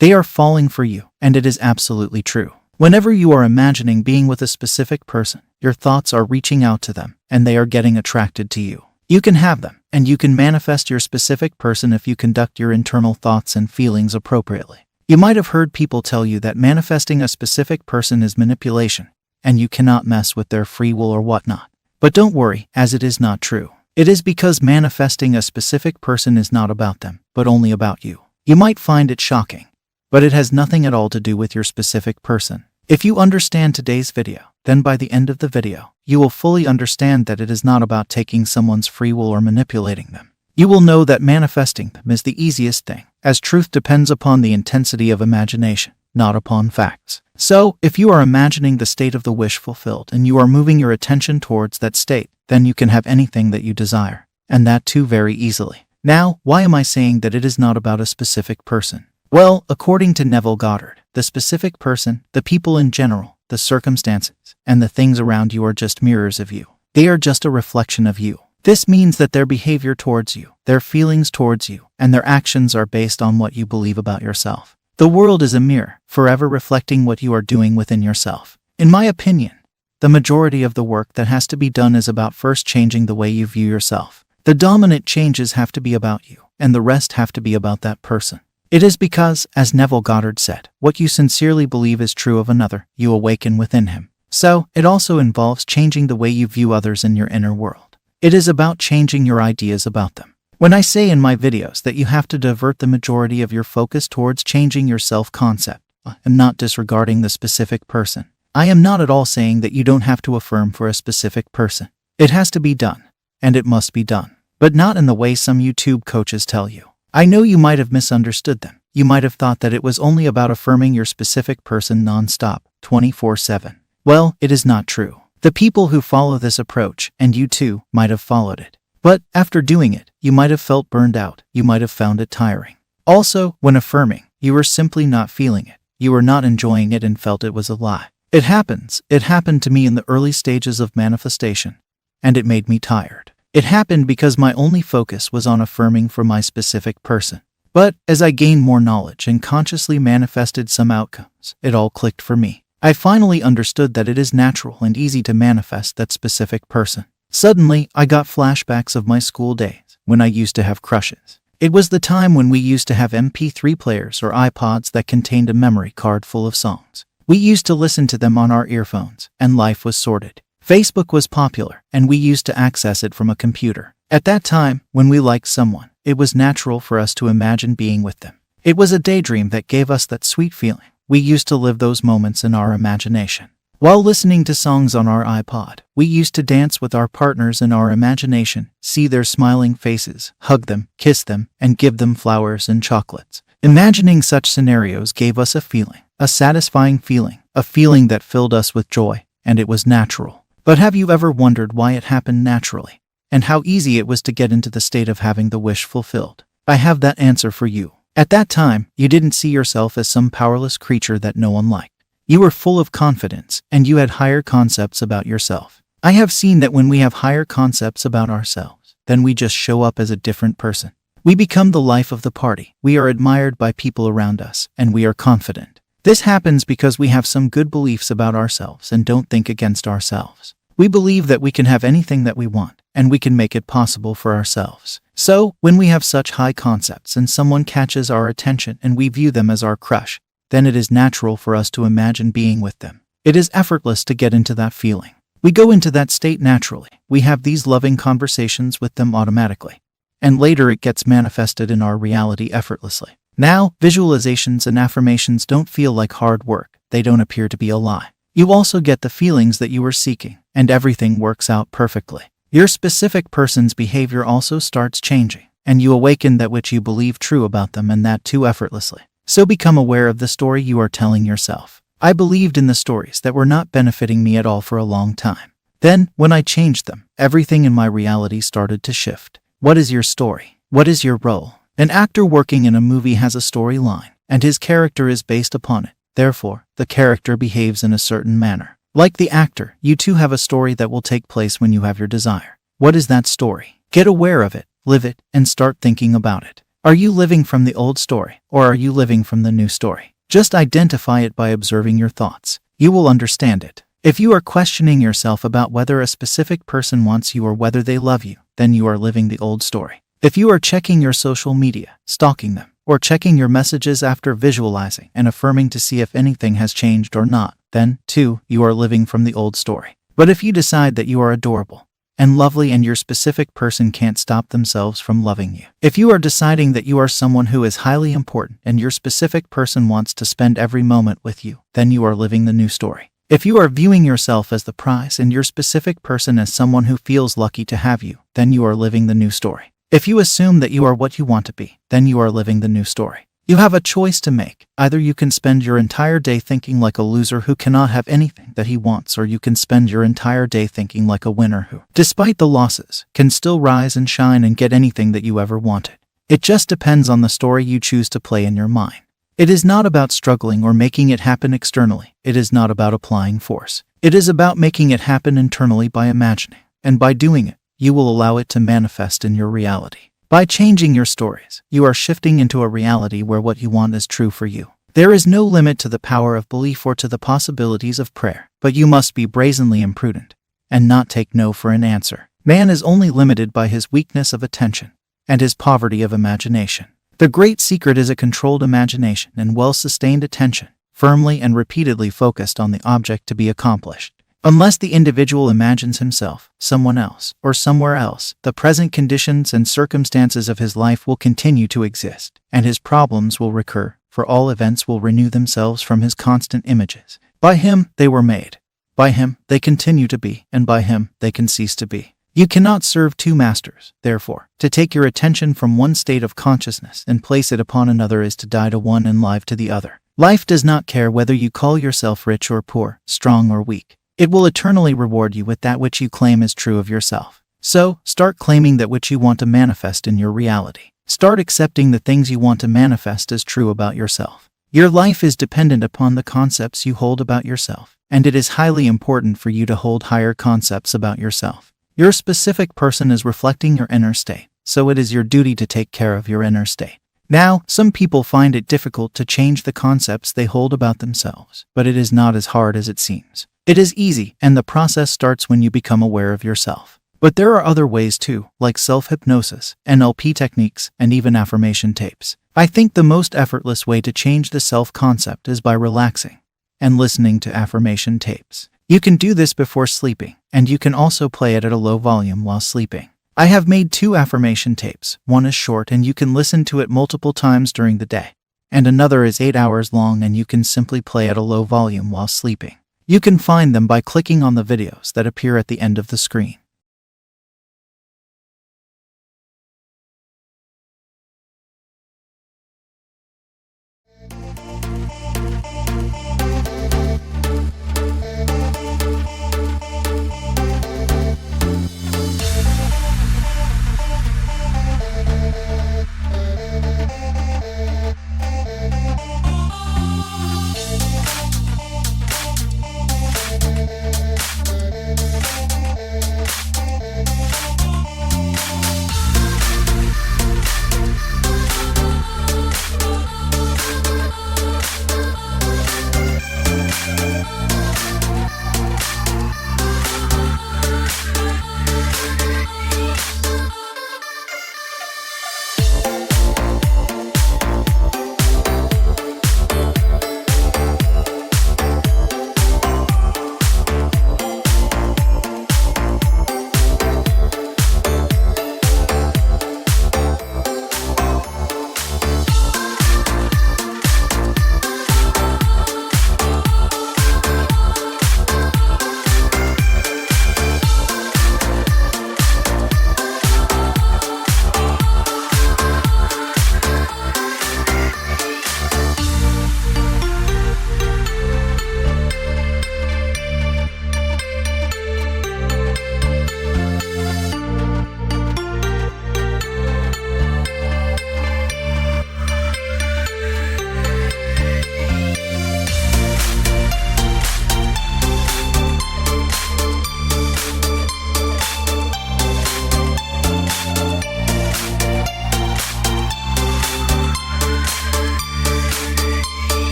They are falling for you, and it is absolutely true. Whenever you are imagining being with a specific person, your thoughts are reaching out to them, and they are getting attracted to you. You can have them, and you can manifest your specific person if you conduct your internal thoughts and feelings appropriately. You might have heard people tell you that manifesting a specific person is manipulation, and you cannot mess with their free will or whatnot. But don't worry, as it is not true. It is because manifesting a specific person is not about them, but only about you. You might find it shocking, but it has nothing at all to do with your specific person. If you understand today's video, then by the end of the video, you will fully understand that it is not about taking someone's free will or manipulating them. You will know that manifesting them is the easiest thing, as truth depends upon the intensity of imagination, not upon facts. So, if you are imagining the state of the wish fulfilled and you are moving your attention towards that state, then you can have anything that you desire, and that too very easily. Now, why am I saying that it is not about a specific person? Well, according to Neville Goddard, the specific person, the people in general, the circumstances, and the things around you are just mirrors of you. They are just a reflection of you. This means that their behavior towards you, their feelings towards you, and their actions are based on what you believe about yourself. The world is a mirror, forever reflecting what you are doing within yourself. In my opinion, the majority of the work that has to be done is about first changing the way you view yourself. The dominant changes have to be about you, and the rest have to be about that person. It is because, as Neville Goddard said, what you sincerely believe is true of another, you awaken within him. So, it also involves changing the way you view others in your inner world. It is about changing your ideas about them. When I say in my videos that you have to divert the majority of your focus towards changing your self-concept, and not disregarding the specific person, I am not at all saying that you don't have to affirm for a specific person. It has to be done, and it must be done, but not in the way some YouTube coaches tell you. I know you might have misunderstood them. You might have thought that it was only about affirming your specific person non-stop, 24/7. Well, it is not true. The people who follow this approach, and you too, might have followed it. But after doing it, you might have felt burned out. You might have found it tiring. Also, when affirming, you were simply not feeling it. You were not enjoying it and felt it was a lie. It happens. It happened to me in the early stages of manifestation, and it made me tired. It happened because my only focus was on affirming for my specific person. But as I gained more knowledge and consciously manifested some outcomes, it all clicked for me. I finally understood that it is natural and easy to manifest that specific person. Suddenly, I got flashbacks of my school days, when I used to have crushes. It was the time when we used to have MP3 players or iPods that contained a memory card full of songs. We used to listen to them on our earphones, and life was sorted. Facebook was popular, and we used to access it from a computer. At that time, when we liked someone, it was natural for us to imagine being with them. It was a daydream that gave us that sweet feeling. We used to live those moments in our imagination. While listening to songs on our iPod, we used to dance with our partners in our imagination, see their smiling faces, hug them, kiss them, and give them flowers and chocolates. Imagining such scenarios gave us a feeling, a satisfying feeling, a feeling that filled us with joy, and it was natural. But have you ever wondered why it happened naturally, and how easy it was to get into the state of having the wish fulfilled? I have that answer for you. At that time, you didn't see yourself as some powerless creature that no one liked. You were full of confidence, and you had higher concepts about yourself. I have seen that when we have higher concepts about ourselves, then we just show up as a different person. We become the life of the party. We are admired by people around us, and we are confident. This happens because we have some good beliefs about ourselves and don't think against ourselves. We believe that we can have anything that we want, and we can make it possible for ourselves. So, when we have such high concepts and someone catches our attention and we view them as our crush, then it is natural for us to imagine being with them. It is effortless to get into that feeling. We go into that state naturally. We have these loving conversations with them automatically. And later it gets manifested in our reality effortlessly. Now, visualizations and affirmations don't feel like hard work. They don't appear to be a lie. You also get the feelings that you were seeking, and everything works out perfectly. Your specific person's behavior also starts changing, and you awaken that which you believe true about them, and that too effortlessly. So become aware of the story you are telling yourself. I believed in the stories that were not benefiting me at all for a long time. Then, when I changed them, everything in my reality started to shift. What is your story? What is your role? An actor working in a movie has a storyline, and his character is based upon it. Therefore, the character behaves in a certain manner. Like the actor, you too have a story that will take place when you have your desire. What is that story? Get aware of it, live it, and start thinking about it. Are you living from the old story, or are you living from the new story? Just identify it by observing your thoughts. You will understand it. If you are questioning yourself about whether a specific person wants you or whether they love you, then you are living the old story. If you are checking your social media, stalking them, or checking your messages after visualizing and affirming to see if anything has changed or not, then, too, you are living from the old story. But if you decide that you are adorable and lovely and your specific person can't stop themselves from loving you, if you are deciding that you are someone who is highly important and your specific person wants to spend every moment with you, then you are living the new story. If you are viewing yourself as the prize and your specific person as someone who feels lucky to have you, then you are living the new story. If you assume that you are what you want to be, then you are living the new story. You have a choice to make. Either you can spend your entire day thinking like a loser who cannot have anything that he wants, or you can spend your entire day thinking like a winner who, despite the losses, can still rise and shine and get anything that you ever wanted. It just depends on the story you choose to play in your mind. It is not about struggling or making it happen externally. It is not about applying force. It is about making it happen internally by imagining. And by doing it, you will allow it to manifest in your reality. By changing your stories, you are shifting into a reality where what you want is true for you. There is no limit to the power of belief or to the possibilities of prayer, but you must be brazenly imprudent and not take no for an answer. Man is only limited by his weakness of attention and his poverty of imagination. The great secret is a controlled imagination and well-sustained attention, firmly and repeatedly focused on the object to be accomplished. Unless the individual imagines himself, someone else, or somewhere else, the present conditions and circumstances of his life will continue to exist, and his problems will recur, for all events will renew themselves from his constant images. By him they were made. By him they continue to be, and by him they can cease to be. You cannot serve two masters, therefore. To take your attention from one state of consciousness and place it upon another is to die to one and live to the other. Life does not care whether you call yourself rich or poor, strong or weak. It will eternally reward you with that which you claim is true of yourself. So, start claiming that which you want to manifest in your reality. Start accepting the things you want to manifest as true about yourself. Your life is dependent upon the concepts you hold about yourself, and it is highly important for you to hold higher concepts about yourself. Your specific person is reflecting your inner state, so it is your duty to take care of your inner state. Now, some people find it difficult to change the concepts they hold about themselves, but it is not as hard as it seems. It is easy, and the process starts when you become aware of yourself. But there are other ways too, like self-hypnosis, NLP techniques, and even affirmation tapes. I think the most effortless way to change the self-concept is by relaxing and listening to affirmation tapes. You can do this before sleeping, and you can also play it at a low volume while sleeping. I have made 2 affirmation tapes. One is short and you can listen to it multiple times during the day, and another is 8 hours long and you can simply play at a low volume while sleeping. You can find them by clicking on the videos that appear at the end of the screen.